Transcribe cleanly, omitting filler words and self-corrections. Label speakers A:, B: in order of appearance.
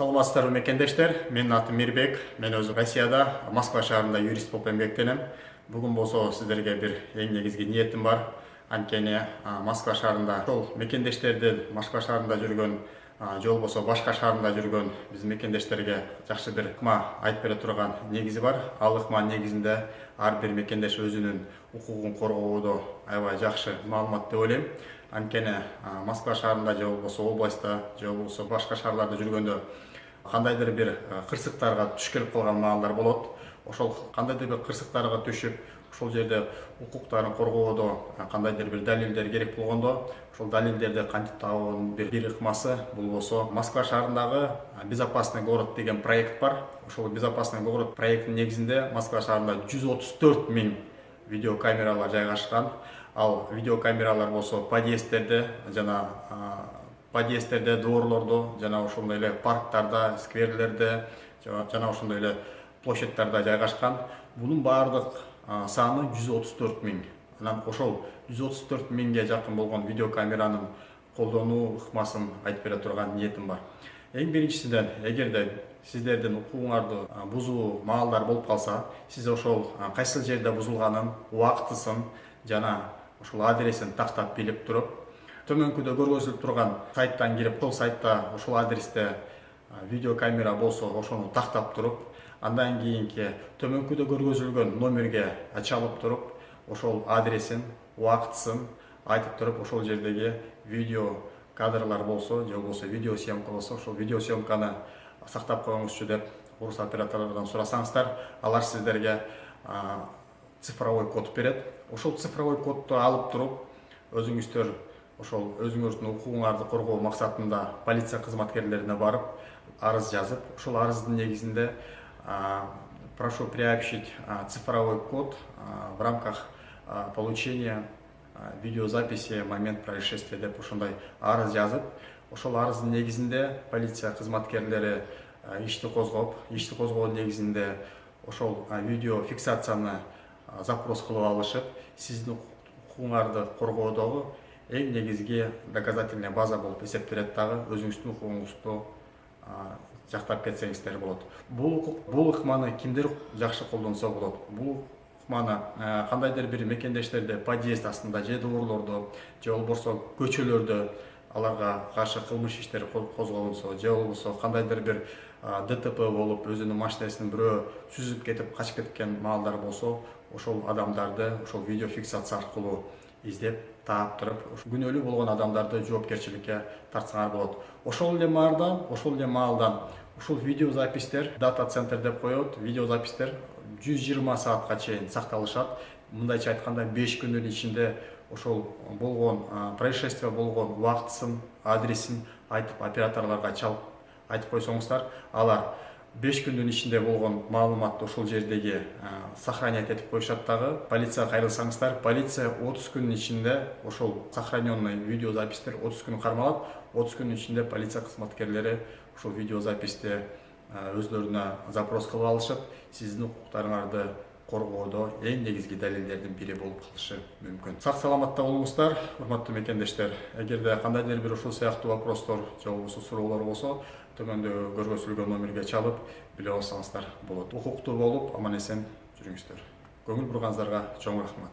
A: Саламатсыздарбы мекендештер, менин атым Мирбек, мен өзүм Россияда, Москва шаарында юрист болуп эмгектенем. Бүгүн болсо сиздерге бир эң негизги ниетим бар. Анткени Москва шаарында ошол мекендештердин Москва шаарында жүргөн, же болбосо башка шаарында жүргөн биздин мекендештерге жакшы бир ыкма айтып бере турган негизи бар. Ал ыкманын негизинде ар бир мекендеш өзүнүн укугун коргоодо аябай жакшы маалымат деп ойлойм. Анткени Москва шаарында же болбосо областта же болбосо башка шаарларда жүргөндө кандайдыр бир кырсыктарга туш келип калган маалдар болот. Ошол кандайдыр бир кырсыктарга түшүп, ошол жерде укуктарын коргоодо кандайдыр бир далилдер керек болгондо, ошол далилдерди кантип табуунун бир ыкмасы бул болсо Москва шаарындагы Безопасный город деген проект бар. Ошол Безопасный город проекттин негизинде Москва шаарында 134 000 видеокамералар жайгашкан. Ал видеокамералар болсо подъезддерде дворлордо, жана ошондой эле парктарда, скверлерде, жана ошондой эле площадьтарда жайгашкан. Бунун баардык саны 134 000. Анан ошол 134 000ге жакын болгон видеокамеранын колдонуу ыкмасын айтып бере турган ниетим бар. Эң биринчисинен, эгерде сиздердин укугуңарды бузуу маалдар болуп калса, сиз ошол кайсыл жерде бузулганын, убактысын жана ошол адресин тактап билип туруп, төмөнкүдө көргөзүлүп турган сайттан кирип, ошол сайтта ошол адресте видеокамера болсо ошону тактап туруп, андан кийинки төмөнкүдө көргөзүлгөн номерге чалып туруп, ошол адресин, убактысын айтып туруп, ошол жердеги видео кадрлар болсо же болбосо видеосъемка болсо, ошол видеосъемканы сактап коюңузчу деп орус операторлордон сурасаңыздар, алар сиздерге цифровой код берет. Ошол цифровой кодду алып туруп, өзүңүздөр ошол өзүңөрдүн укугуңарды коргоо максатында полиция кызматкерлерине барып, арыз жазып, ошол арыздын негизинде прошу приобщить цифровой код в рамках получения видеозаписи момент происшествия деп ошондой арыз жазып, ошол арыздын негизинде полиция кызматкерлери ишти козгоодун негизинде ошол видео фиксацияны запрос кылып алышып, сиздин укугуңарды коргоодогу эң негизги доказательная база болуп эсептелет дагы, өзүңүздүн укугуңузду жактап кетсеңиздер болот. Бул ыкманы кимдер жакшы колдонсо болот? Бул ыкманы кандайдыр бир мекендештерде подъезд астында же доорлордо, же болбосо көчөлөрдө аларга каршы кылмыш иштери козголунса, же болбосо кандайдыр бир ДТП болуп, өзүнүн машинасынын бирөө сүзүп кетип, качып кеткен маалдар болсо, ошол адамдарды ошол видео фиксация аркылуу издеп, таап туруп, күнөөлүү болгон адамдарды жоопкерчиликке тартсаңар болот. Ошол эле маалдан ушул видеозапистер, дата центр деп коет, видеозапистер 120 саатка чейин сакталышат. Мындайча айтканда 5 күнүн ичинде ошол болгон происшествие болгон убактысын, адресин айтып, операторлорго чалып айтып койсоңуздар, алар 5 күндүн ичинде болгон маалыматты ошол жердеги сохранять этип коюшат дагы. Полицияга кайрылсаңыздар, полиция 30 күнүн ичинде ошол сохраненный видеозапистер 30 күн кармалат. 30 күнүн ичинде полиция кызматкерлери ошол видеозаписти өзлөрүнө запрос кылып алышып, сиздин укуктарыңарды коргоодо эң негизги далилдердин бири болуп калышы мүмкүн. Сак саламатта болуңуздар, урматтуу мекендештер. Эгерде кандайдыр бир ушул сыяктуу вопростор же болбосо суроолор болсо, төмөндө көргөзүлгөн номерге чалып биле алсаңыздар болот. Укуктуу болуп, аман эсен жүрүңүздөр. Көңүл бурганыңыздарга чоң рахмат.